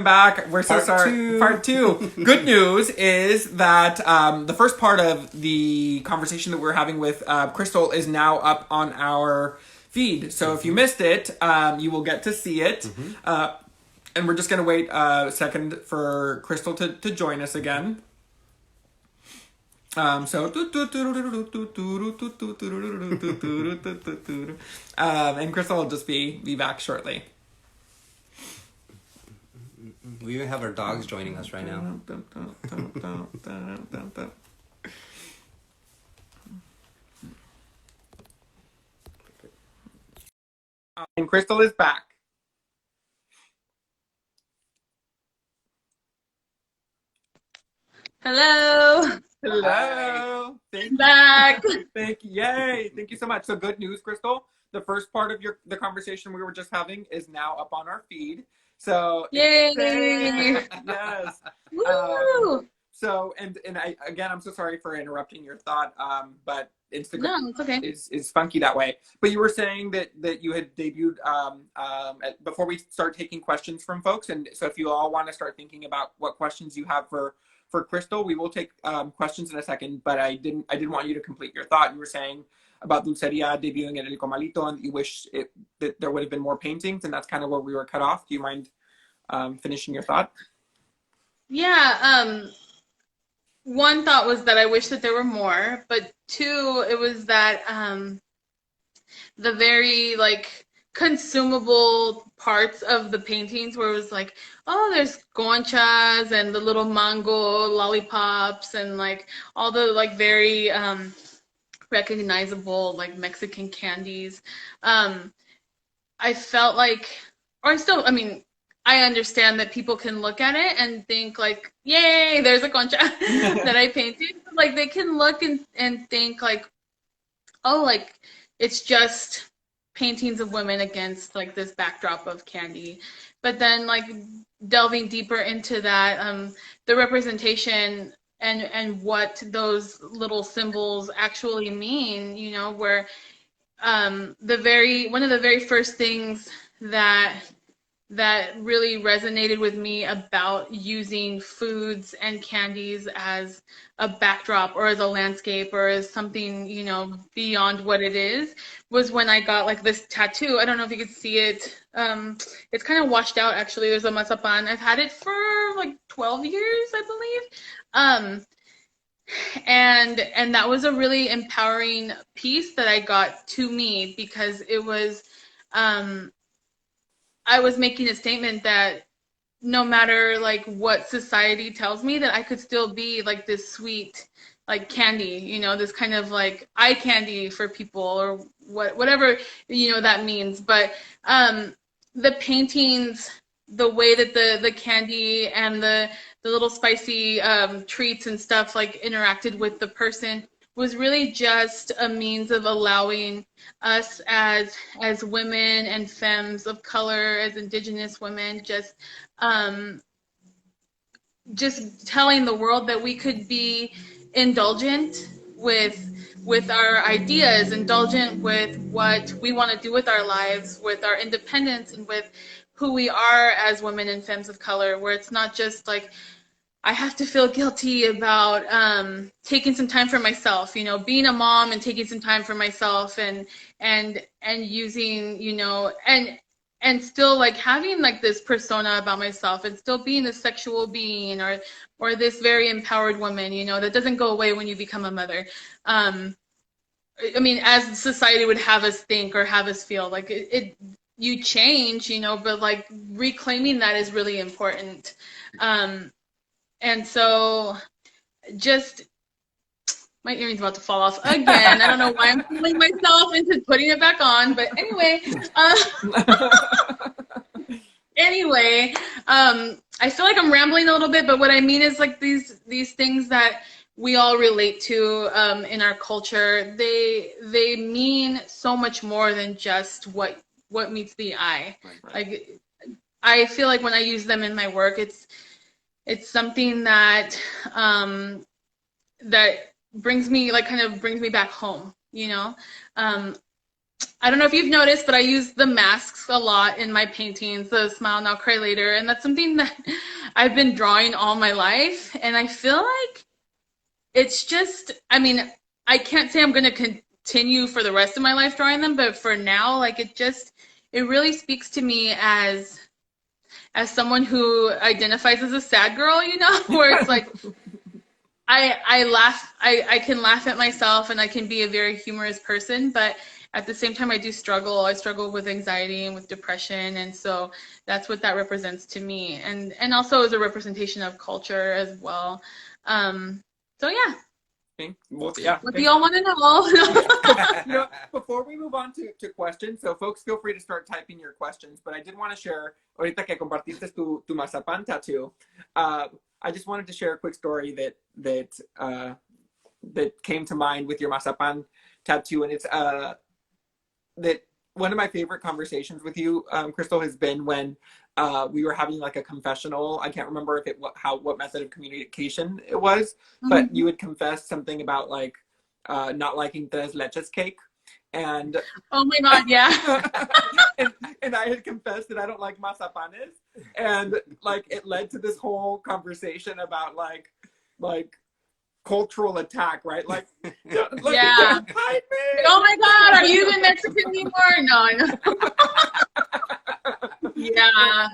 back. We're so Part sorry. two. Part two. Good news is that the first part of the conversation that we're having with Crystal is now up on our feed. So if you missed it, you will get to see it. And we're just going to wait a second for Crystal to join us again. And Crystal will just be back shortly. We even have our dogs joining us right now. And Crystal is back. Hello. Hello. Back. Thank you. Yay. Thank you so much. So good news, Crystal. The first part of the conversation we were just having is now up on our feed. So Yay. Yes. Woo. So and I'm so sorry for interrupting your thought. But Instagram No, it's okay. is funky that way. But you were saying that you had debuted before we start taking questions from folks, and so if you all want to start thinking about what questions you have for Crystal, we will take questions in a second. But I didn't want you to complete your thought. You were saying about Dulceria debuting at El Comalito, and you wish that there would have been more paintings, and that's kind of where we were cut off. Do you mind finishing your thought? Yeah. One thought was that I wish that there were more, but two, it was that the very consumable parts of the paintings where it was like, oh, there's conchas and the little mango lollipops and all the very recognizable Mexican candies. I felt I mean, I understand that people can look at it and think yay, there's a concha that I painted. They can look and think oh, it's just paintings of women against this backdrop of candy. But then delving deeper into that, the representation and what those little symbols actually mean, where one of the very first things that really resonated with me about using foods and candies as a backdrop or as a landscape or as something, beyond what it is, was when I got this tattoo. I don't know if you could see it. It's kind of washed out, actually. There's a mazapan. I've had it for 12 years, I believe. And that was a really empowering piece that I got to me, because it was, I was making a statement that no matter what society tells me, that I could still be this sweet candy, this kind of eye candy for people, or whatever that means. But the paintings, the way that the candy and the little spicy treats and stuff interacted with the person was really just a means of allowing us as women and femmes of color, as Indigenous women, just telling the world that we could be indulgent with our ideas, indulgent with what we want to do with our lives, with our independence, and with who we are as women and femmes of color, where it's not just I have to feel guilty about taking some time for myself, being a mom and taking some time for myself, and using, and still having this persona about myself, and still being a sexual being, or this very empowered woman, that doesn't go away when you become a mother. I mean, as society would have us think or have us feel, you change, but reclaiming that is really important. And so just, my earring's about to fall off again. I don't know why I'm fooling myself into putting it back on, but anyway. I feel like I'm rambling a little bit, but what I mean is these things that we all relate to in our culture, they mean so much more than just what meets the eye. Right. I feel like when I use them in my work, it's something that that brings me kind of brings me back home, I don't know if you've noticed, but I use the masks a lot in my paintings, the Smile Now, Cry Later, and that's something that I've been drawing all my life. And I feel like it's just, I mean, I can't say I'm going to continue for the rest of my life drawing them, but for now, like it really speaks to me as someone who identifies as a sad girl, you know, where it's like I laugh, I can laugh at myself and I can be a very humorous person, but at the same time I do struggle. I struggle with anxiety and with depression, and so that's what that represents to me, and also as a representation of culture as well. So yeah, Well, yeah. what do y'all want to know? You know, before we move on to questions, so folks, feel free to start typing your questions. But I did want to share, ahorita que compartiste tu mazapán tattoo, I just wanted to share a quick story that came to mind with your mazapán tattoo, and it's that one of my favorite conversations with you, Crystal, has been when we were having like a confessional. I can't remember if what method of communication it was, but you had confessed something about like not liking tres leches cake, and Oh my God, yeah. and I had confessed that I don't like mazapanes, and like it led to this whole conversation about like cultural attack, right? Like, Yeah. hide me. Oh my God, are you even Mexican anymore? No, I know. Yeah.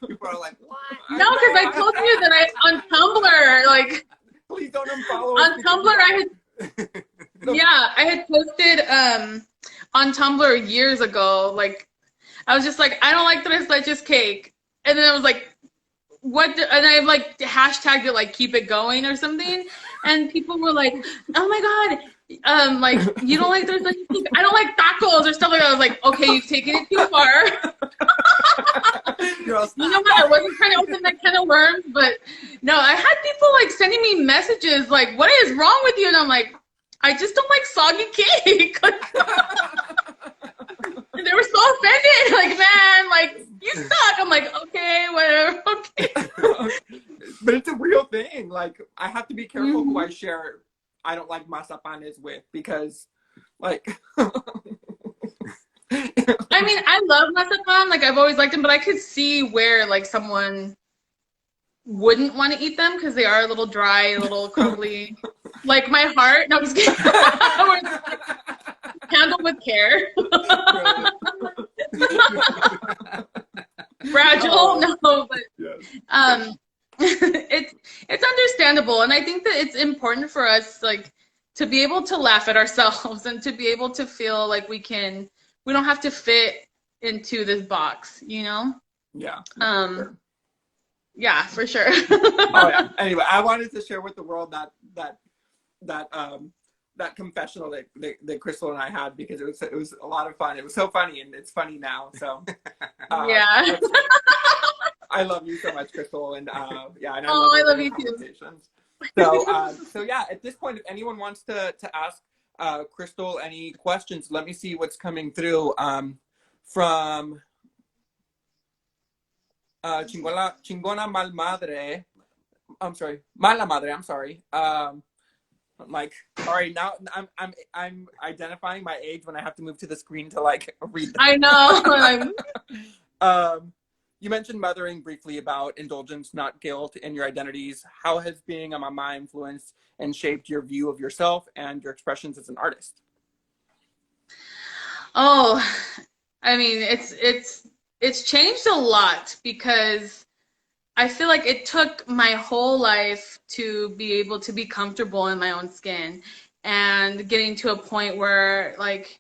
People are like, what? No, because I told you that on Tumblr, like Please don't unfollow on Tumblr, I had posted on Tumblr years ago, like I was just like, I don't like tres leches cake, and then I was like, and I like hashtagged it like keep it going or something, and people were like, oh my God, like you don't like tres leches cake, I don't like tacos or stuff like that. I was like, okay, you've taken it too far. You know what? I wasn't trying to open that can of worms, but no, I had people like sending me messages like, what is wrong with you? And I'm like, I just don't like soggy cake. And they were so offended, like, man, like, you suck. I'm like, okay, whatever, okay. But it's a real thing. Like, I have to be careful who I share I don't like mazapanes with, because like I mean, I love mazapan, like I've always liked them, but I could see where like someone wouldn't want to eat them because they are a little dry, a little crumbly. Like my heart. No, I'm just kidding. Handled with care. Fragile, no, but yes. it's understandable, and I think that it's important for us like to be able to laugh at ourselves and to be able to feel like we don't have to fit into this box, you know? Yeah. Sure. Yeah, for sure. Oh yeah. Anyway, I wanted to share with the world that confessional that Crystal and I had, because it was a lot of fun. It was so funny, and it's funny now. So yeah. I love you so much, Crystal, and yeah. And I love you too. So yeah, at this point, if anyone wants to ask Crystal any questions, let me see what's coming through from Chingona Mal Madre. I'm sorry, Mala Madre. I'm sorry. I'm like, sorry, now I'm identifying my age when I have to move to the screen to like read them. I know. You mentioned mothering briefly about indulgence, not guilt, in your identities. How has being a mama influenced and shaped your view of yourself and your expressions as an artist? Oh, I mean, it's changed a lot, because I feel like it took my whole life to be able to be comfortable in my own skin, and getting to a point where like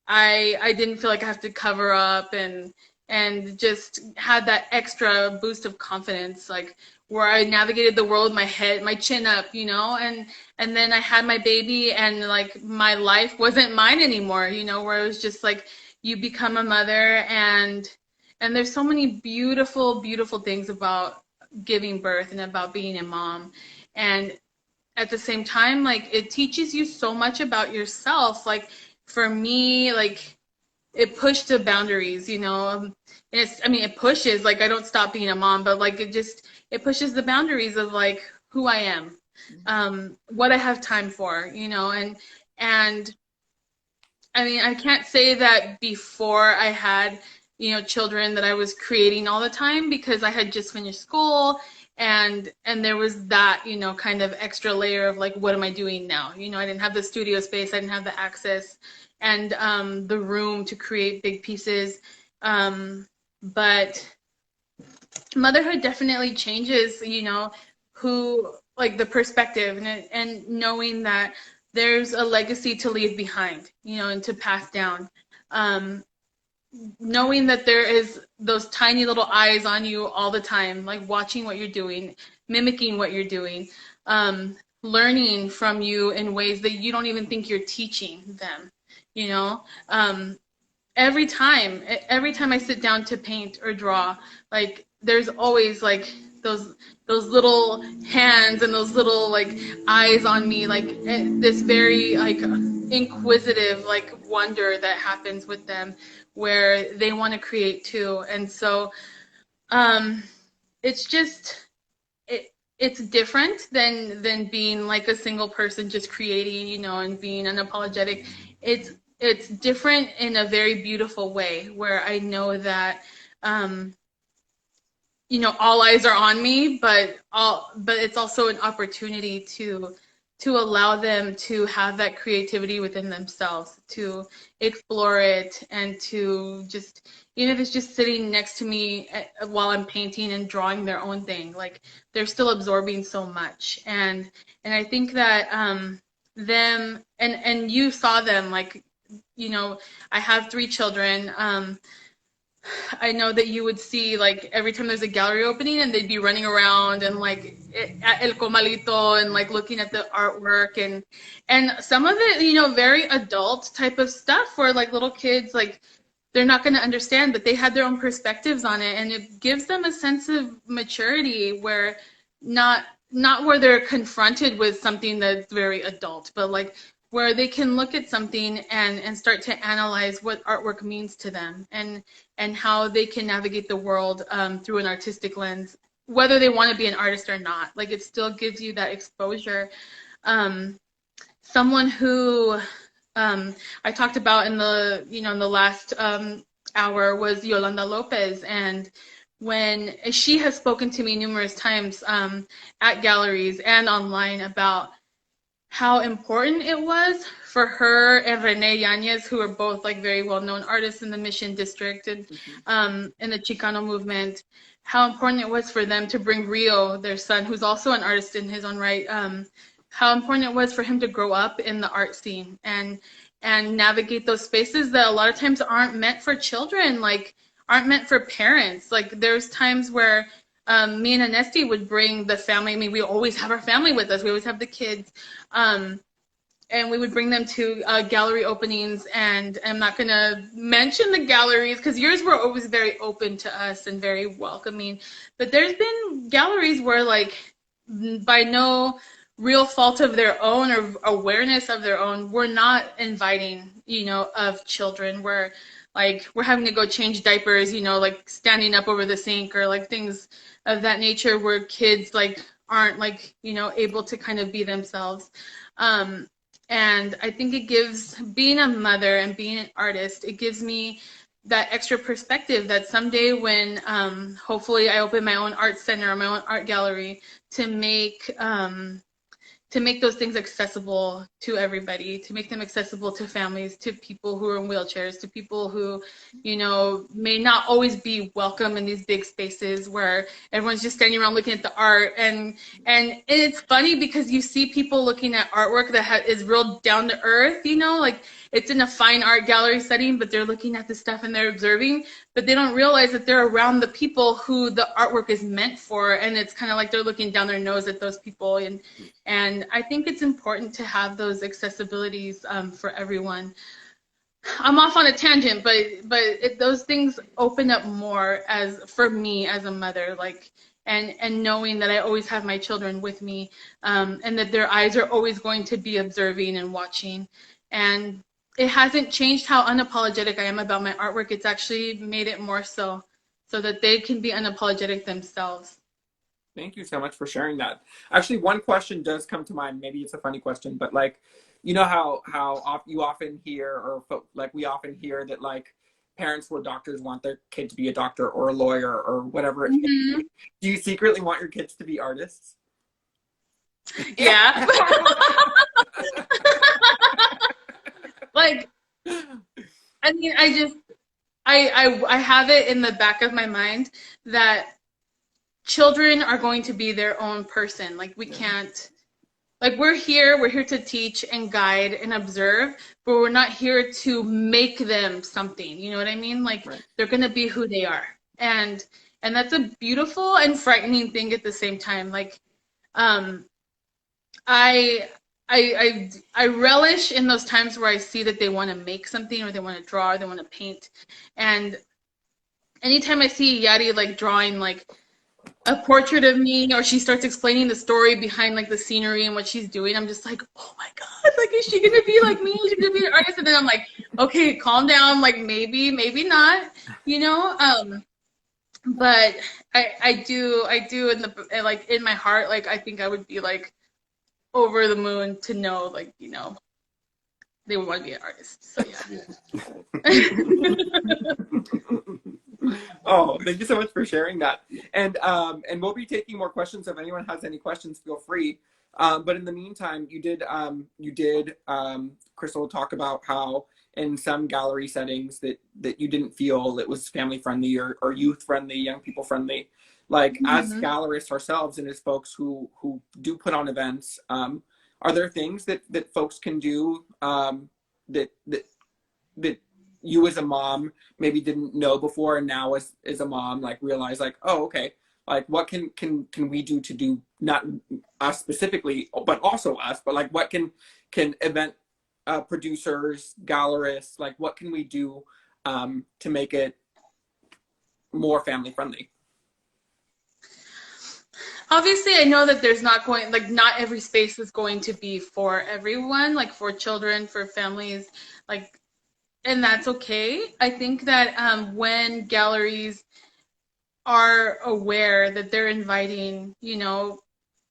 I didn't feel like I have to cover up, and just had that extra boost of confidence, like where I navigated the world with my chin up, you know, and then I had my baby, and like my life wasn't mine anymore, you know, where it was just like you become a mother, and there's so many beautiful, beautiful things about giving birth and about being a mom. And at the same time, like it teaches you so much about yourself. Like for me, like it pushed the boundaries, you know. And it pushes, like I don't stop being a mom, but like it pushes the boundaries of like who I am, what I have time for, you know, and I mean, I can't say that before I had, children that I was creating all the time because I had just finished school and there was that, kind of extra layer of like, what am I doing now? I didn't have the studio space, I didn't have the access and the room to create big pieces. But motherhood definitely changes, who like the perspective and knowing that there's a legacy to leave behind, and to pass down. Um, Knowing that there is those tiny little eyes on you all the time, like watching what you're doing, mimicking what you're doing, learning from you in ways that you don't even think you're teaching them, you know. Every time I sit down to paint or draw, like there's always like those little hands and those little like eyes on me, like this very like inquisitive like wonder that happens with them where they want to create too. And so um it's just it's different than being like a single person just creating, and being unapologetic. It's different in a very beautiful way where I know that um, all eyes are on me, but it's also an opportunity to allow them to have that creativity within themselves, to explore it, and to just, even if it's just sitting next to me while I'm painting and drawing their own thing, like they're still absorbing so much. And I think that them and you saw them, like, I have 3 children. I know that you would see like every time there's a gallery opening and they'd be running around and like at El Comalito and like looking at the artwork and some of it, very adult type of stuff where like little kids, like they're not going to understand, but they had their own perspectives on it, and it gives them a sense of maturity where not where they're confronted with something that's very adult, but like where they can look at something and start to analyze what artwork means to them and how they can navigate the world through an artistic lens, whether they want to be an artist or not. Like it still gives you that exposure. Someone who I talked about in the last hour was Yolanda Lopez, and when she has spoken to me numerous times at galleries and online about how important it was for her and Rene Yanez, who are both like very well-known artists in the Mission District and in the Chicano movement, how important it was for them to bring Rio, their son, who's also an artist in his own right, how important it was for him to grow up in the art scene and navigate those spaces that a lot of times aren't meant for children, like aren't meant for parents. Like there's times where me and Anesti would bring the family. I mean, we always have our family with us. We always have the kids. And we would bring them to gallery openings. And I'm not going to mention the galleries because yours were always very open to us and very welcoming. But there's been galleries where, like, by no real fault of their own or awareness of their own, we're not inviting, of children. Like we're having to go change diapers, like standing up over the sink or like things of that nature where kids like aren't like, able to kind of be themselves. And I think it gives, being a mother and being an artist, it gives me that extra perspective that someday when hopefully I open my own art center or my own art gallery to make those things accessible to everybody, to make them accessible to families, to people who are in wheelchairs, to people who, may not always be welcome in these big spaces where everyone's just standing around looking at the art. And it's funny because you see people looking at artwork that is real down to earth, like it's in a fine art gallery setting, but they're looking at the stuff and they're observing, but they don't realize that they're around the people who the artwork is meant for. And it's kind of like they're looking down their nose at those people. And I think it's important to have those accessibilities for everyone. I'm off on a tangent, but those things open up more for me as a mother, like, and knowing that I always have my children with me, and that their eyes are always going to be observing and watching. And it hasn't changed how unapologetic I am about my artwork. It's actually made it more so that they can be unapologetic themselves. Thank you so much for sharing that. Actually, one question does come to mind. Maybe it's a funny question, but like, you know how you often hear, or like we often hear that like parents who are doctors want their kid to be a doctor or a lawyer or whatever it may Hmm. be. Do you secretly want your kids to be artists? Yeah. Like, I mean, I have it in the back of my mind that children are going to be their own person. Like, we can't, like, we're here to teach and guide and observe, but we're not here to make them something. You know what I mean? Like, Right. they're going to be who they are. And that's a beautiful and frightening thing at the same time. Like, um, I I relish in those times where I see that they want to make something or they want to draw or they want to paint. And anytime I see Yadi like drawing like a portrait of me or she starts explaining the story behind like the scenery and what she's doing, I'm just like, oh my God, like is she gonna be like me? Is she gonna be an artist? And then I'm like, okay, calm down, like maybe, maybe not, you know? But I do in the like in my heart, like I think I would be like over the moon to know, like, you know, they would want to be an artist. So yeah. Oh, thank you so much for sharing that. And we'll be taking more questions. So if anyone has any questions, feel free. But in the meantime, Crystal, talk about how in some gallery settings that you didn't feel it was family friendly or youth friendly, young people friendly. Like as Mm-hmm. gallerists ourselves and as folks who do put on events, are there things that folks can do that that you as a mom maybe didn't know before, and now as a mom like realize like, oh, okay, like what can we do to do, not us specifically but also us, but like what can event producers, gallerists, like what can we do to make it more family friendly? Obviously, I know that there's not going, like, not every space is going to be for everyone, like for children, for families, like, and that's okay. I think that when galleries are aware that they're inviting, you know,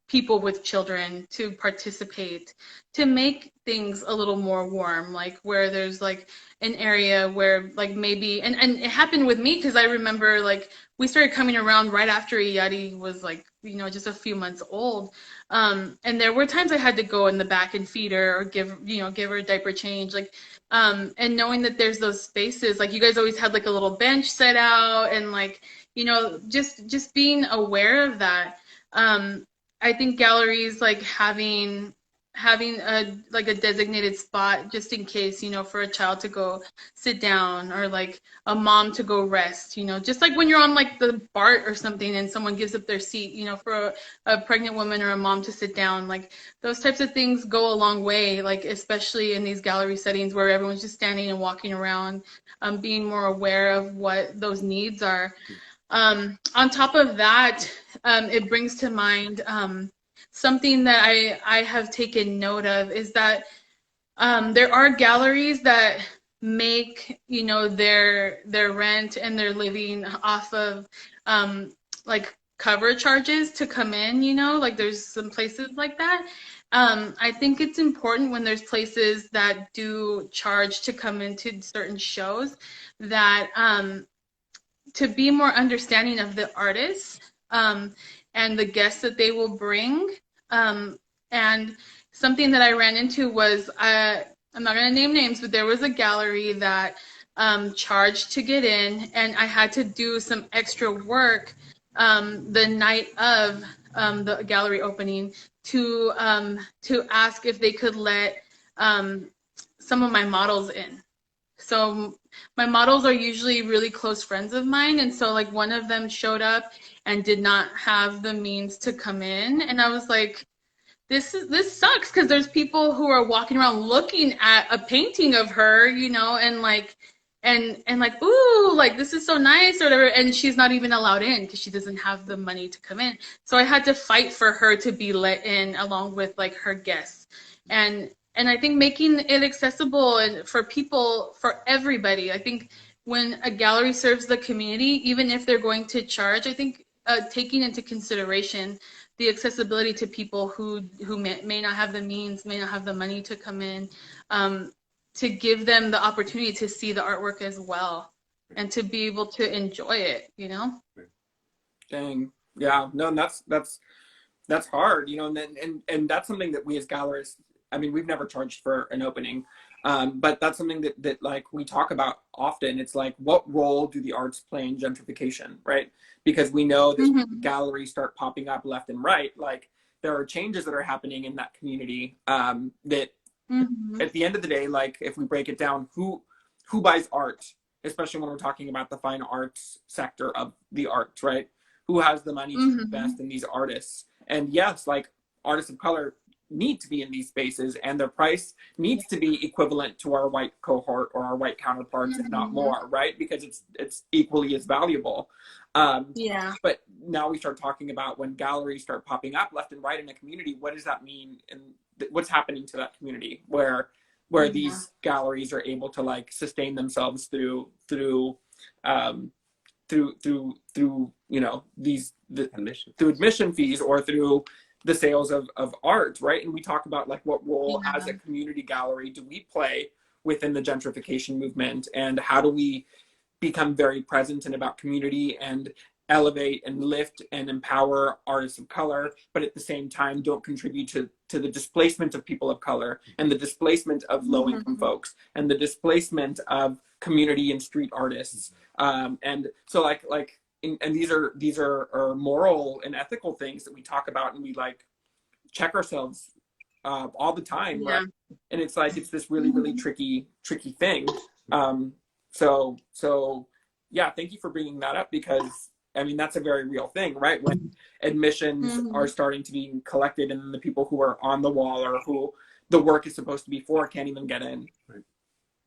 people with children to participate, to make things a little more warm, like where there's like an area where like maybe, and it happened with me because I remember like we started coming around right after Iyadi was like, you know, just a few months old. And there were times I had to go in the back and feed her or give, you know, give her a diaper change, like, and knowing that there's those spaces, like you guys always had like a little bench set out and like, you know, just being aware of that. I think galleries like having a like a designated spot just in case, you know, for a child to go sit down or like a mom to go rest, you know, just like when you're on like the BART or something and someone gives up their seat, you know, for a pregnant woman or a mom to sit down, like those types of things go a long way, like especially in these gallery settings where everyone's just standing and walking around, being more aware of what those needs are. On top of that, it brings to mind something that I have taken note of is that there are galleries that make, you know, their rent and their living off of like cover charges to come in, you know, like there's some places like that. I think it's important when there's places that do charge to come into certain shows that to be more understanding of the artists and the guests that they will bring. And something that I ran into was, I'm not going to name names, but there was a gallery that charged to get in, and I had to do some extra work the night of the gallery opening to ask if they could let some of my models in. So my models are usually really close friends of mine, and so like one of them showed up and did not have the means to come in, and I was like, this sucks because there's people who are walking around looking at a painting of her, you know, and like and like, ooh, like this is so nice or whatever, and she's not even allowed in because she doesn't have the money to come in. So I had to fight for her to be let in along with like her guests. And I think making it accessible and for people, for everybody. I think when a gallery serves the community, even if they're going to charge, I think taking into consideration the accessibility to people who may not have the means, may not have the money to come in, to give them the opportunity to see the artwork as well and to be able to enjoy it, you know? Dang. Yeah. No, and that's hard, you know, and then and that's something that we as gallerists, I mean, we've never charged for an opening. But that's something that like we talk about often. It's like, what role do the arts play in gentrification, right? Because we know that galleries start popping up left and right. Like there are changes that are happening in that community, that at the end of the day, like if we break it down, who buys art, especially when we're talking about the fine arts sector of the arts, right? Who has the money to invest in these artists? And yes, like artists of color need to be in these spaces, and their price needs to be equivalent to our white cohort or our white counterparts, if not more, right? Because it's equally as valuable. Yeah. But now we start talking about when galleries start popping up left and right in a community, what does that mean, and what's happening to that community where these galleries are able to like sustain themselves through you know through admission fees or through the sales of art, right? And we talk about like what role as a community gallery do we play within the gentrification movement, and how do we become very present and about community and elevate and lift and empower artists of color, but at the same time don't contribute to the displacement of people of color and the displacement of low-income folks and the displacement of community and street artists. And so and these are moral and ethical things that we talk about, and we like check ourselves all the time, right? And it's like it's this really tricky thing. So yeah, thank you for bringing that up, because I mean that's a very real thing, right? When admissions are starting to be collected and the people who are on the wall or who the work is supposed to be for can't even get in. Right.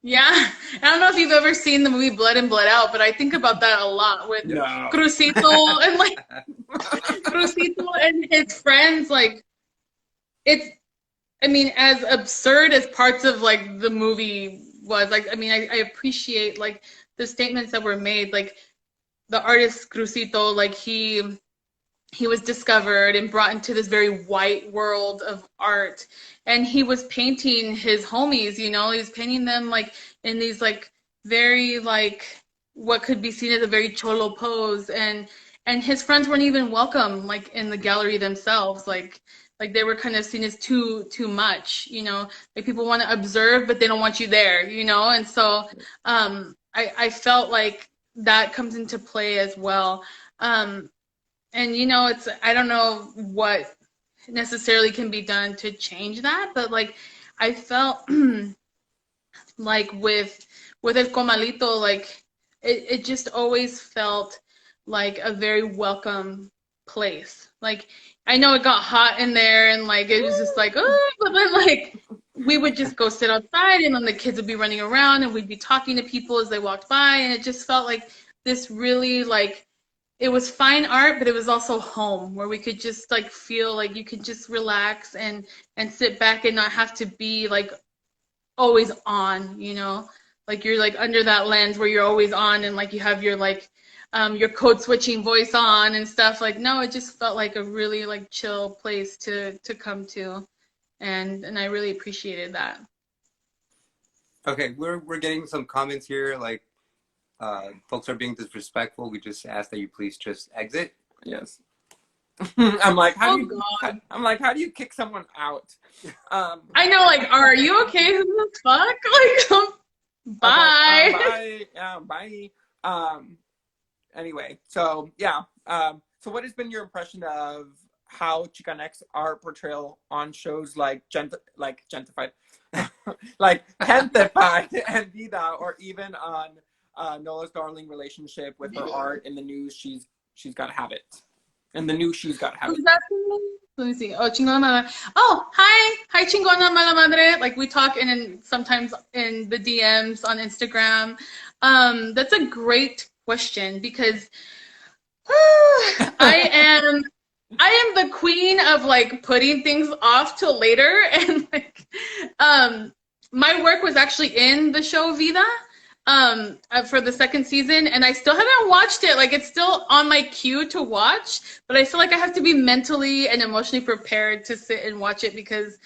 Yeah, I don't know if you've ever seen the movie Blood and Blood Out, but I think about that a lot with Crucito and like Crucito and his friends. Like, it's, I mean, as absurd as parts of like the movie was, like, I mean, I appreciate like the statements that were made. Like the artist Crucito, like he was discovered and brought into this very white world of art, and he was painting his homies, you know, he was painting them like in these like very like what could be seen as a very cholo pose, and his friends weren't even welcome like in the gallery themselves, like they were kind of seen as too much, you know, like people want to observe but they don't want you there, you know. And so I felt like that comes into play as well. And, you know, it's, I don't know what necessarily can be done to change that, but like, I felt like with El Comalito, like, it just always felt like a very welcome place. Like, I know it got hot in there and like, it was just like, oh, but then like, we would just go sit outside and then the kids would be running around and we'd be talking to people as they walked by. And it just felt like this really like, it was fine art, but it was also home where we could just like feel like you could just relax and sit back and not have to be like always on, you know, like you're like under that lens where you're always on and like you have your like your code switching voice on and stuff. Like, no, it just felt like a really like chill place to come to, and I really appreciated that. Okay, we're getting some comments here, like folks are being disrespectful. We just ask that you please just exit. Yes. I'm like, how do you kick someone out? I know, like, are you okay? Who the fuck? Like, bye. Bye. Yeah, bye. Anyway, so yeah. So what has been your impression of how Chicanx are portrayal on shows like Gentified, like Gentified and Vida, or even on Nola's darling relationship with her art in the news? She's got to have it. And the new She's Got to Have It. Let me see. Oh, Chingona Mala. Oh, hi, Chingona Mala Madre. Like we talk sometimes in the DMs on Instagram. That's a great question because I am the queen of like putting things off till later, and like my work was actually in the show Vida. for the second season, and I still haven't watched it. Like, it's still on my queue to watch, but I feel like I have to be mentally and emotionally prepared to sit and watch it because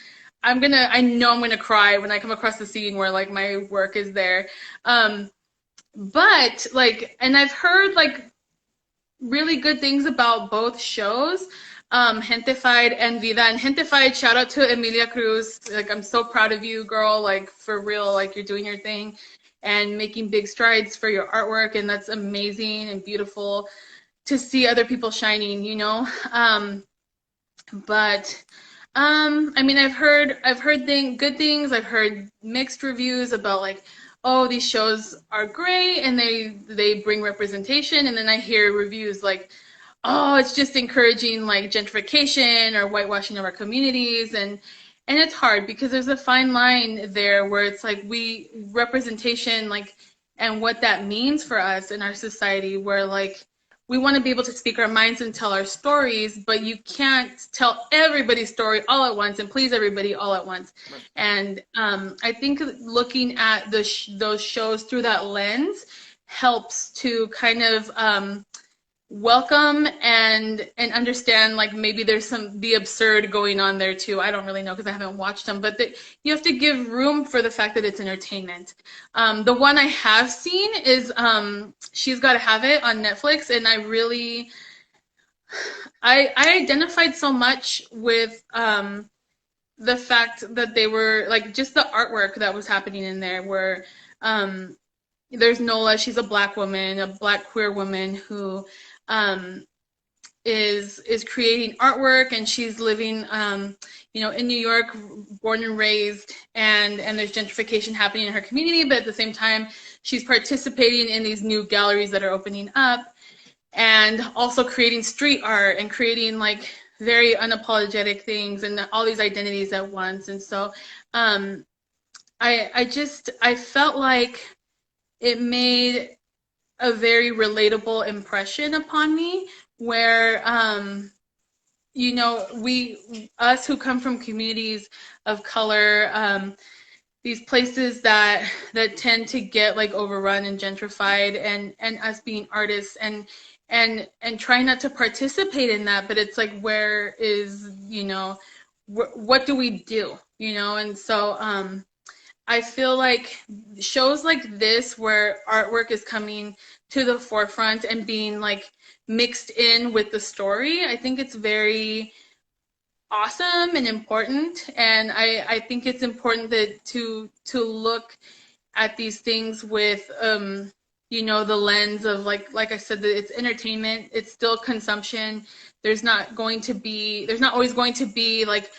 I know I'm gonna cry when I come across the scene where like my work is there. But like, and I've heard like really good things about both shows, Gentefied and Vida. And Gentefied, shout out to Emilia Cruz. Like, I'm so proud of you, girl. Like, for real, like, you're doing your thing and making big strides for your artwork. And that's amazing and beautiful to see other people shining, you know? But I mean, I've heard good things. I've heard mixed reviews about like, oh, these shows are great and they bring representation, and then I hear reviews like, oh, it's just encouraging like gentrification or whitewashing of our communities, and it's hard because there's a fine line there where it's like we representation like and what that means for us in our society, where like we want to be able to speak our minds and tell our stories, but you can't tell everybody's story all at once and please everybody all at once. Right. And I think looking at those shows through that lens helps to kind of welcome and understand like maybe there's the absurd going on there too. I don't really know because I haven't watched them, but you have to give room for the fact that it's entertainment. The one I have seen is She's Gotta Have It on Netflix, and I identified so much with the fact that they were like just the artwork that was happening in there, where there's Nola. She's a black woman, a black queer woman who is creating artwork, and she's living in New York, born and raised, and there's gentrification happening in her community, but at the same time she's participating in these new galleries that are opening up, and also creating street art and creating like very unapologetic things and all these identities at once. And so I felt like it made a very relatable impression upon me, where us who come from communities of color, these places that tend to get like overrun and gentrified, and us being artists and trying not to participate in that, but it's like, where is, what do we do, and so I feel like shows like this, where artwork is coming to the forefront and being like mixed in with the story, I think it's very awesome and important. And I think it's important to look at these things with the lens of like I said, that it's entertainment, it's still consumption. There's not always going to be like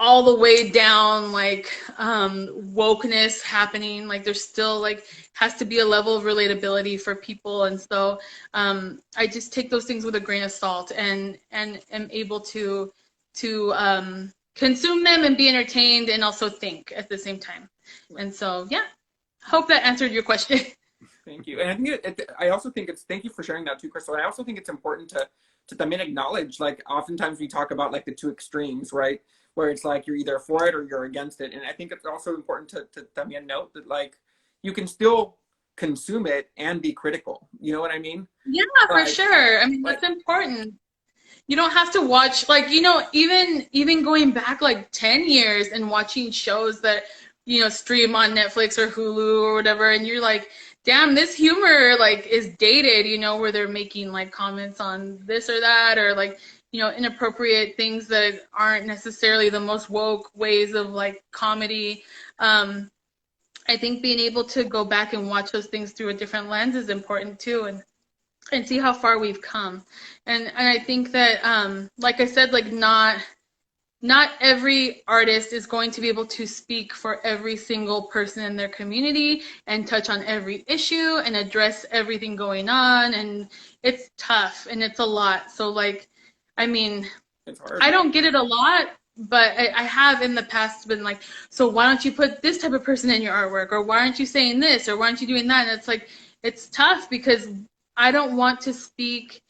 all the way down like wokeness happening. Like, there's still like has to be a level of relatability for people, and so I just take those things with a grain of salt and am able to consume them and be entertained and also think at the same time. And so yeah, hope that answered your question. Thank you. And I think I also think thank you for sharing that too, Crystal. And I also think it's important to también acknowledge, like, oftentimes we talk about like the two extremes, right? Where it's like you're either for it or you're against it. And I think it's also important to también note that like you can still consume it and be critical. You know what I mean? Yeah, for sure. I mean, that's important. You don't have to watch, like, even going back like 10 years and watching shows that, stream on Netflix or Hulu or whatever, and you're like, damn, this humor like is dated, where they're making like comments on this or that, or like, inappropriate things that aren't necessarily the most woke ways of like comedy. I think being able to go back and watch those things through a different lens is important too, and see how far we've come. And I think that, like I said, like not every artist is going to be able to speak for every single person in their community and touch on every issue and address everything going on. And it's tough and it's a lot. So like, I mean, it's hard. I don't get it a lot, but I have in the past been like, so why don't you put this type of person in your artwork? Or why aren't you saying this? Or why aren't you doing that? And it's like, it's tough because I don't want to speak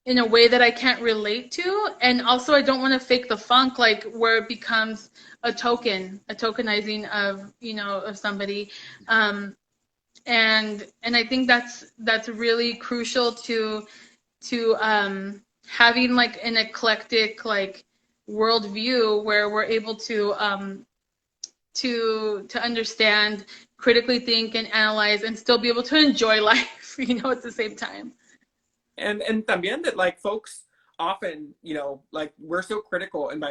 in a way that I can't relate to. And also I don't want to fake the funk, like where it becomes a tokenizing of, of somebody. And I think that's really crucial to having like an eclectic like worldview where we're able to understand, critically think and analyze and still be able to enjoy life, at the same time. And también that like folks often, like we're so critical, and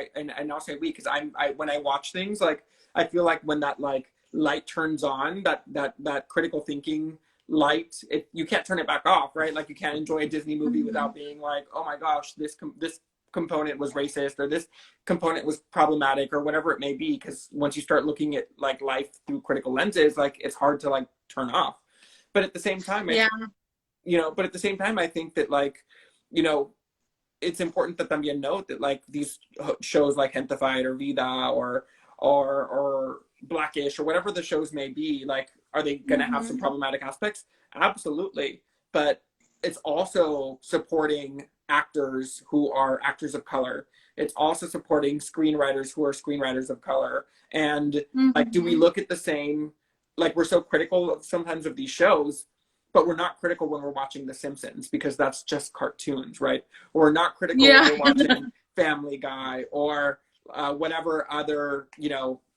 I'll say we, because I when I watch things, like I feel like when that like light turns on, that critical thinking light, you can't turn it back off, right? Like you can't enjoy a Disney movie Mm-hmm. without being like, oh my gosh, this component was racist, or this component was problematic, or whatever it may be, because once you start looking at like life through critical lenses, like it's hard to like turn off. But at the same time, Yeah. but at the same time, I think that like, you know, it's important to también note that like these shows like Gentified or Vida or Blackish or whatever the shows may be, like, are they going to have some problematic aspects? Absolutely. But it's also supporting actors who are actors of color. It's also supporting screenwriters who are screenwriters of color. And like, do we look at the same, like we're so critical sometimes of these shows, but we're not critical when we're watching The Simpsons because that's just cartoons, right? Or we're not critical when we're watching Family Guy or whatever other,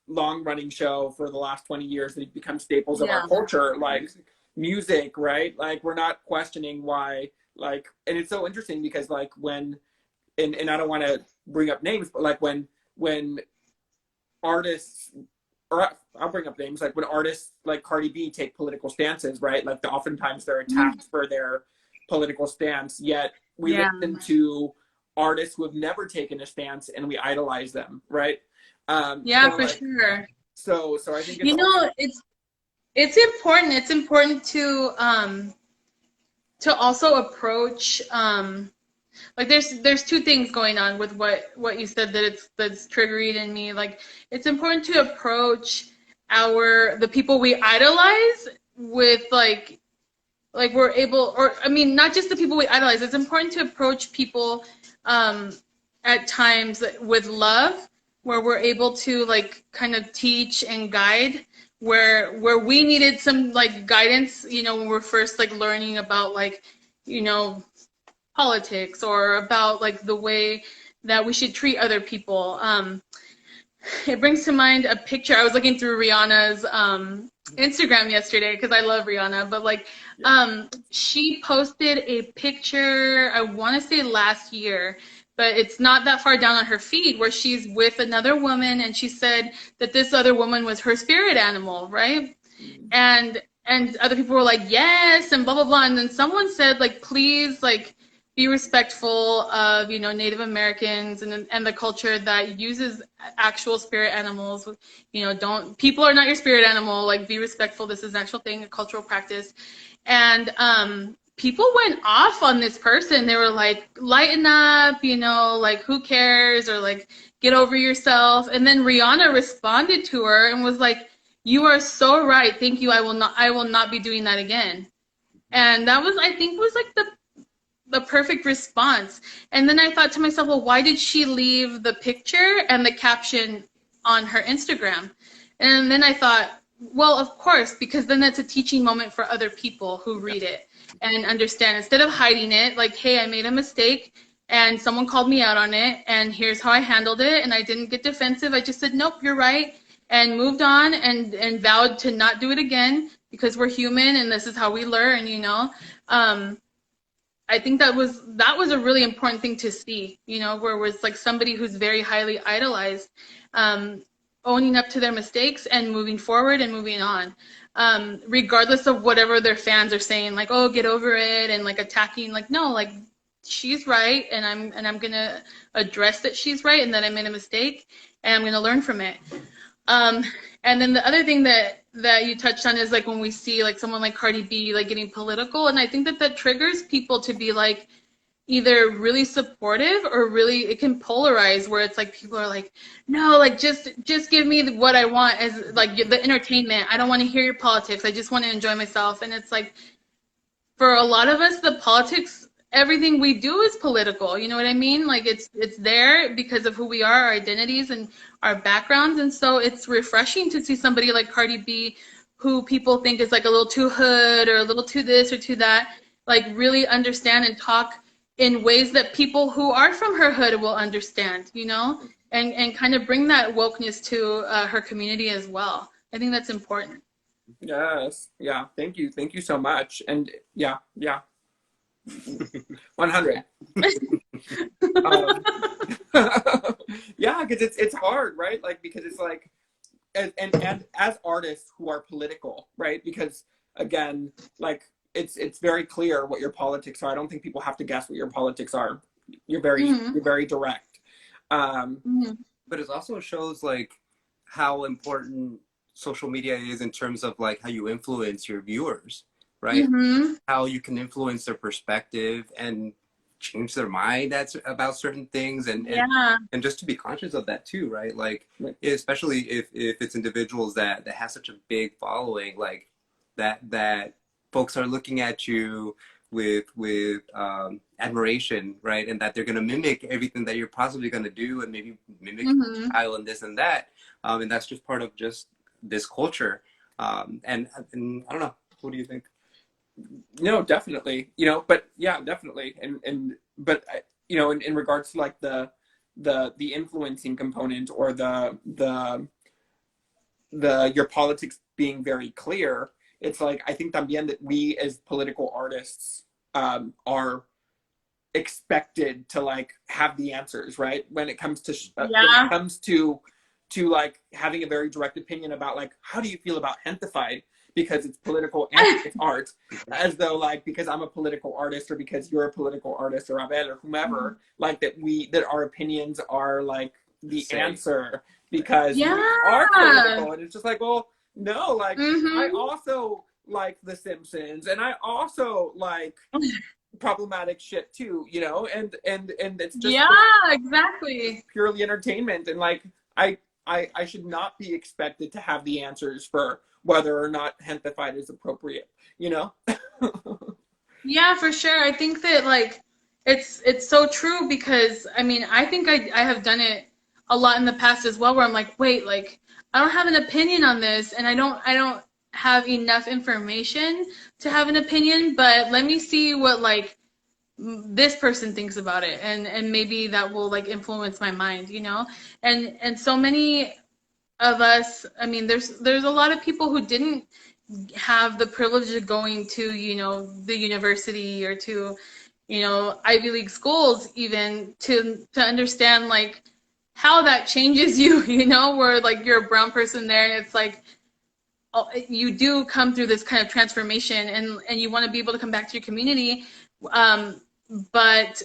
long-running show for the last 20 years that become staples of our culture, like music, right? Like we're not questioning why, like, and it's so interesting because like when, and I don't want to bring up names, but like when artists, or I'll bring up names, like when artists like Cardi B take political stances, right? Like oftentimes they're attacked for their political stance, yet we listen to artists who have never taken a stance and we idolize them, right? For sure. So I think it's important. It's important to also approach like there's two things going on with what you said that's triggering in me. Like it's important to approach the people we idolize with like we're able, or I mean not just the people we idolize. It's important to approach people at times with love, where we're able to like kind of teach and guide where we needed some like guidance, when we're first like learning about like, politics or about like the way that we should treat other people. It brings to mind a picture. I was looking through Rihanna's Instagram yesterday because I love Rihanna, but like she posted a picture, I want to say last year, but it's not that far down on her feed, where she's with another woman and she said that this other woman was her spirit animal, right? And other people were like, yes, and blah, blah, blah. And then someone said, like, please, like, be respectful of, Native Americans and the culture that uses actual spirit animals. People are not your spirit animal. Like, be respectful. This is an actual thing, a cultural practice. And people went off on this person. They were like, lighten up, like, who cares? Or like, get over yourself. And then Rihanna responded to her and was like, you are so right. Thank you. I will not be doing that again. And that was, I think, like the perfect response. And then I thought to myself, well, why did she leave the picture and the caption on her Instagram? And then I thought, well, of course, because then that's a teaching moment for other people who read it and understand, instead of hiding it, like, hey, I made a mistake and someone called me out on it and here's how I handled it. And I didn't get defensive. I just said, nope, you're right. And moved on and vowed to not do it again because we're human and this is how we learn, I think that was a really important thing to see, where it was like somebody who's very highly idolized, owning up to their mistakes and moving forward and moving on, regardless of whatever their fans are saying, like, oh, get over it, and like attacking, like, no, like, she's right, and I'm gonna address that she's right and that I made a mistake, and I'm gonna learn from it. And then the other thing that you touched on is like when we see like someone like Cardi B like getting political, and I think that triggers people to be like either really supportive or really, it can polarize, where it's like people are like, no, like just give me what I want as like the entertainment. I don't want to hear your politics. I just want to enjoy myself. And it's like, for a lot of us, the politics, everything we do is political. You know what I mean? Like it's there because of who we are, our identities and our backgrounds. And so it's refreshing to see somebody like Cardi B who people think is like a little too hood or a little too this or too that, like really understand and talk in ways that people who are from her hood will understand, you know, and kind of bring that wokeness to her community as well. I think that's important. Yes. Yeah. Thank you so much. And yeah. 100. Yeah, because it's hard, right? Like, because it's like, and as artists who are political, right? Because again, like, it's very clear what your politics are. I don't think people have to guess what your politics are. You're very direct. But it also shows like how important social media is in terms of like how you influence your viewers, right? How you can influence their perspective and change their mind about certain things, and just to be conscious of that too, right? Like, especially if it's individuals that have such a big following, like that folks are looking at you with admiration, right? And that they're going to mimic everything that you're possibly going to do, and maybe mimic style and this and that, and that's just part of just this culture. And I don't know, what do you think? No, definitely, you know, but yeah, definitely. But you know, in regards to like the influencing component, or the your politics being very clear, it's like, I think también that we as political artists are expected to like have the answers, right? When it comes to when it comes to like having a very direct opinion about like, how do you feel about Gentefied? Because it's political and it's art, as though like, because I'm a political artist, or because you're a political artist, or Abel, or whomever, like that our opinions are like the answer, because we are political. And it's just like, well, no, like, I also like The Simpsons, and I also like problematic shit too, you know, and it's just exactly, purely entertainment, and like I should not be expected to have the answers for whether or not Gentefied is appropriate, you know? Yeah, for sure. I think that like it's so true, because I mean, I think I have done it a lot in the past as well, where I'm like, wait, like I don't have an opinion on this, and I don't have enough information to have an opinion, but let me see what like this person thinks about it, and maybe that will like influence my mind, you know? And so many of us, I mean, there's a lot of people who didn't have the privilege of going to, you know, the university, or to, you know, Ivy League schools, even to understand like how that changes you, you know, where like you're a brown person there, and it's like, you do come through this kind of transformation, and you want to be able to come back to your community, but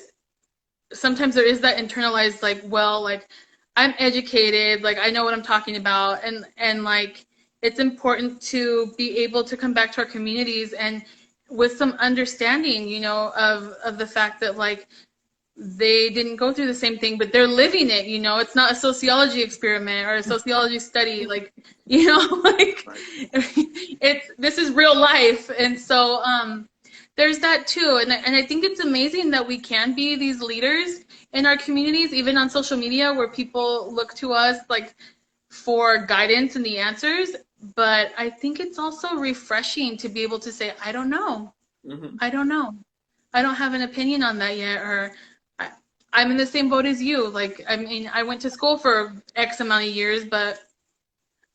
sometimes there is that internalized like, well, like I'm educated, like I know what I'm talking about, and like it's important to be able to come back to our communities and with some understanding, you know, of the fact that like they didn't go through the same thing, but they're living it, you know. It's not a sociology experiment or a sociology study, like, you know, like this is real life. And so there's that too. And I think it's amazing that we can be these leaders in our communities, even on social media, where people look to us like for guidance and the answers. But I think it's also refreshing to be able to say, I don't know. I don't know. I don't have an opinion on that yet, or I'm in the same boat as you. Like, I mean, I went to school for X amount of years, but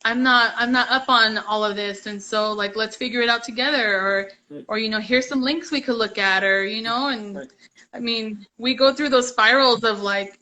I'm not up on all of this. And so like, let's figure it out together, or, you know, here's some links we could look at, or, you know, and I mean, we go through those spirals of like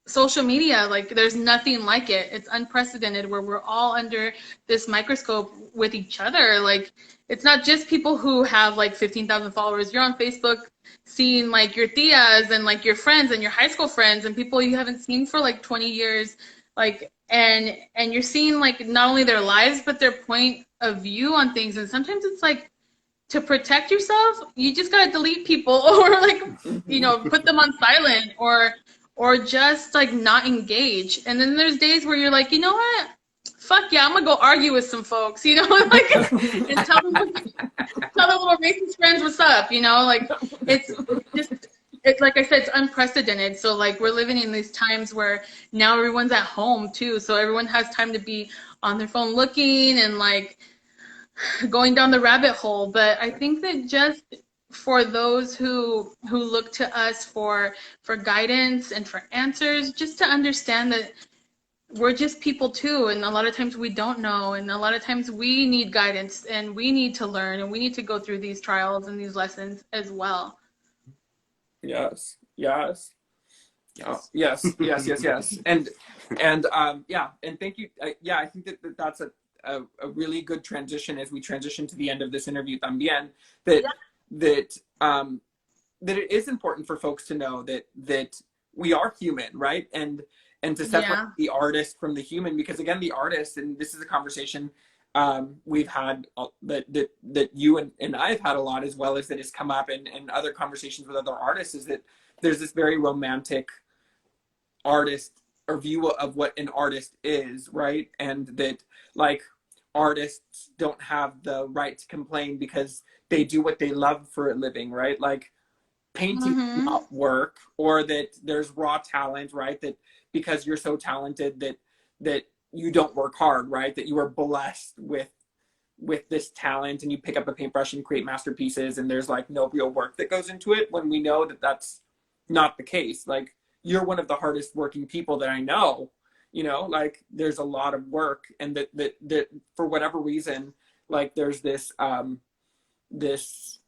social media, like there's nothing like it. It's unprecedented, where we're all under this microscope with each other. Like, it's not just people who have like 15,000 followers. You're on Facebook seeing like your tias and like your friends and your high school friends and people you haven't seen for like 20 years. Like, and you're seeing like not only their lives, but their point of view on things. And sometimes it's like, to protect yourself, you just gotta delete people, or like, you know, put them on silent, or just like not engage. And then there's days where you're like, you know what? Fuck yeah, I'm gonna go argue with some folks, you know, like, and tell the little racist friends what's up, you know, like it's like I said, it's unprecedented. So like, we're living in these times where now everyone's at home too, so everyone has time to be on their phone looking, and like, going down the rabbit hole. But I think that just for those who look to us for guidance and for answers, just to understand that we're just people too, and a lot of times we don't know, and a lot of times we need guidance, and we need to learn, and we need to go through these trials and these lessons as well. Yes. Yes. Yes. Yes. Yes. Yes. And yeah. And thank you. Yeah. I think that that's a really good transition as we transition to the end of this interview también, that that it is important for folks to know that we are human, right? And to separate the artist from the human, because again, the artist, and this is a conversation we've had that you and I've had a lot, as well as that has come up in other conversations with other artists, is that there's this very romantic artist or view of what an artist is, right? And that like artists don't have the right to complain because they do what they love for a living, right? Like painting not work, or that there's raw talent, right? That because you're so talented that you don't work hard, right? That you are blessed with this talent and you pick up a paintbrush and create masterpieces, and there's like no real work that goes into it, when we know that that's not the case. Like you're one of the hardest working people that I know, you know, like there's a lot of work, and that for whatever reason, like there's this this,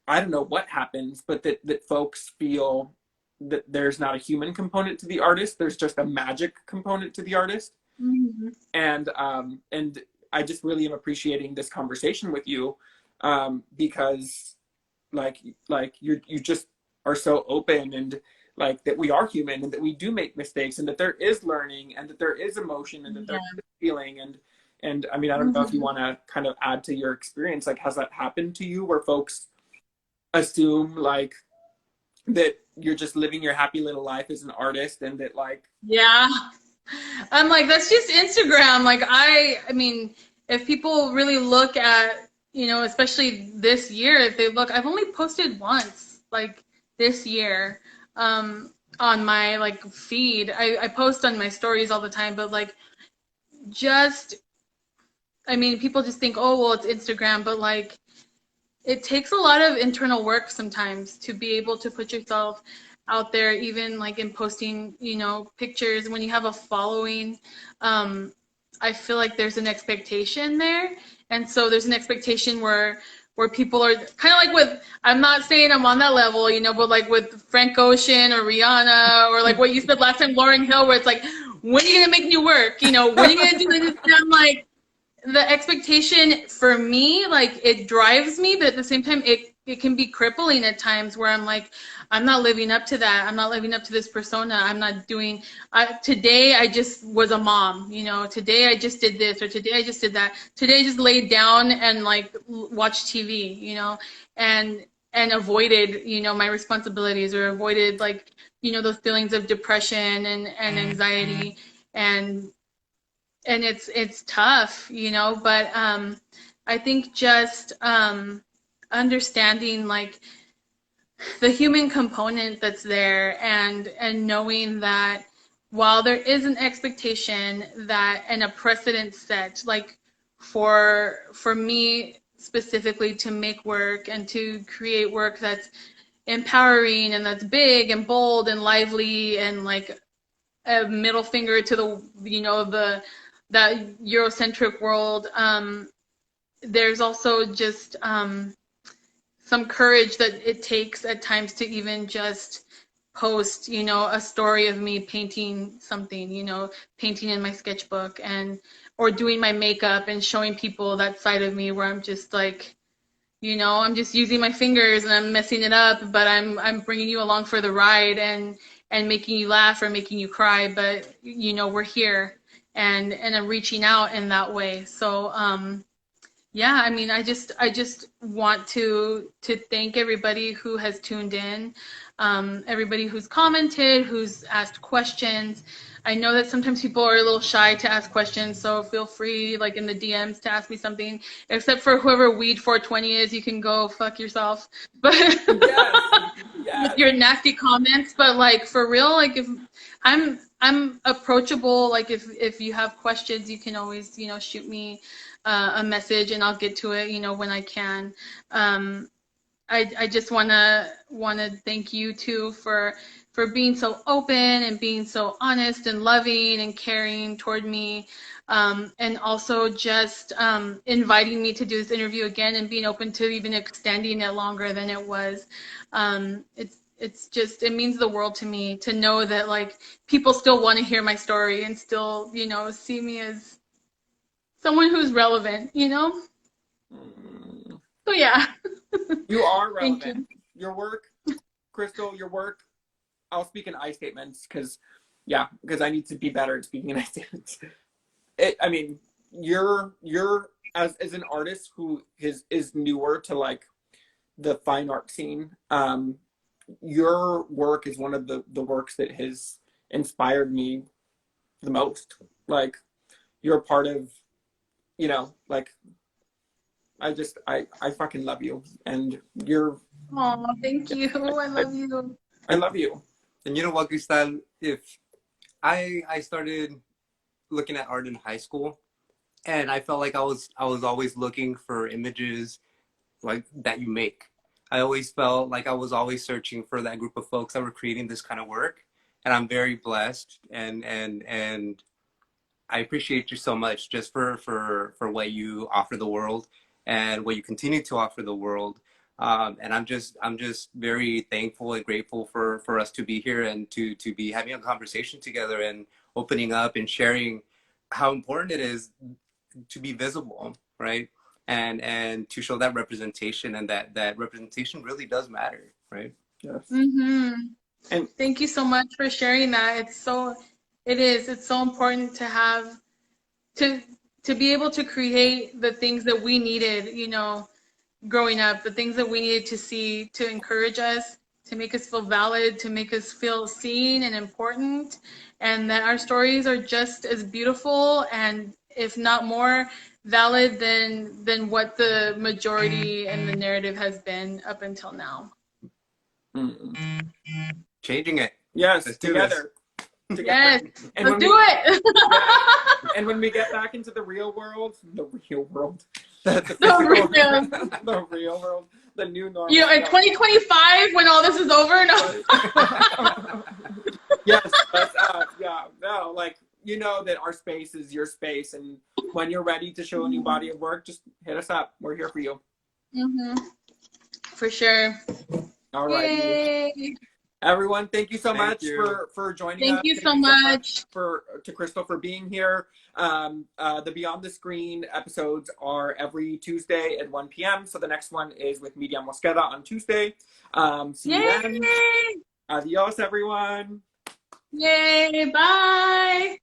I don't know what happens, but that folks feel that there's not a human component to the artist, there's just a magic component to the artist. And I just really am appreciating this conversation with you, because like you just are so open, and like that we are human, and that we do make mistakes, and that there is learning, and that there is emotion, and that there is feeling. And I mean, I don't know if you want to kind of add to your experience, like has that happened to you where folks assume like that you're just living your happy little life as an artist, and that like I'm like, that's just Instagram. Like I mean, if people really look at, you know, especially this year, if they look, I've only posted once, like this year, on my like feed. I post on my stories all the time, but like just, I mean, people just think, oh, well, it's Instagram, but like it takes a lot of internal work sometimes to be able to put yourself out there, even like in posting, you know, pictures. When you have a following, I feel like there's an expectation there. And so there's an expectation where people are kind of like with, I'm not saying I'm on that level, you know, but like with Frank Ocean or Rihanna, or like what you said last time, Lauryn Hill, where it's like, when are you going to make new work? You know, when are you going to do this? And I'm like, the expectation for me, like it drives me, but at the same time, it can be crippling at times, where I'm like, I'm not living up to that. I'm not living up to this persona. I'm not doing, today I just was a mom, you know, today I just did this, or today I just did that. Today I just laid down and like watched TV, you know, and avoided, you know, my responsibilities, or avoided like, you know, those feelings of depression and anxiety. And it's tough, you know, but I think just understanding like the human component that's there, and knowing that while there is an expectation that, and a precedent set, like for me specifically, to make work and to create work that's empowering and that's big and bold and lively, and like a middle finger to the, you know, that Eurocentric world, there's also just some courage that it takes at times to even just post, you know, a story of me painting something, you know, painting in my sketchbook, and or doing my makeup and showing people that side of me where I'm just like, you know, I'm just using my fingers and I'm messing it up, but I'm bringing you along for the ride, and making you laugh or making you cry, but you know, we're here, and I'm reaching out in that way. So yeah, I mean, I just want to thank everybody who has tuned in, everybody who's commented, who's asked questions. I know that sometimes people are a little shy to ask questions, so feel free, like in the DMs, to ask me something. Except for whoever Weed 420 is, you can go fuck yourself. But yes. with your nasty comments, but like for real, like if I'm approachable, like if you have questions, you can always, you know, shoot me a message and I'll get to it, you know, when I can. I just wanna thank you too for being so open and being so honest and loving and caring toward me, and also just inviting me to do this interview again and being open to even extending it longer than it was. It's just, it means the world to me to know that like people still want to hear my story and still, you know, see me as someone who's relevant, you know? So yeah. You are Thank relevant. you. Your work, Crystal, your work, I'll speak in I statements because I need to be better at speaking in I statements. I mean, you're as an artist who is newer to like the fine art scene, your work is one of the works that has inspired me the most. Like, you're a part of, you know, like, I fucking love you, and you're. Oh, thank you. I love you. I love you. And you know what, Cristal? If I started looking at art in high school, and I felt like I was always looking for images like that you make. I always felt like I was always searching for that group of folks that were creating this kind of work, and I'm very blessed, and I appreciate you so much just for what you offer the world and what you continue to offer the world. And I'm just very thankful and grateful for us to be here and to be having a conversation together and opening up and sharing how important it is to be visible, right? And to show that representation, and that representation really does matter, right? Yes. Mm-hmm. And thank you so much for sharing that. It's so important to have to be able to create the things that we needed, you know, growing up, the things that we needed to see to encourage us, to make us feel valid, to make us feel seen and important, and that our stories are just as beautiful and if not more valid than what the majority and the narrative has been up until now. Changing it. Yes, Let's together. Yes, And let's do it. Yeah, and when we get back into the real world, the real world, the real world, the new normal. You know, in 2025, when all this is over, no. Yes, but, yeah, no, like, you know that our space is your space, and when you're ready to show a new body of work, just hit us up. We're here for you. Mm-hmm. For sure. All right. Everyone, thank you so much for joining us. Thank you so much to Crystal for being here. The Beyond the Screen episodes are every Tuesday at 1 p.m. So the next one is with Miriam Mosqueda on Tuesday. See you then. Adios, everyone. Yay, bye.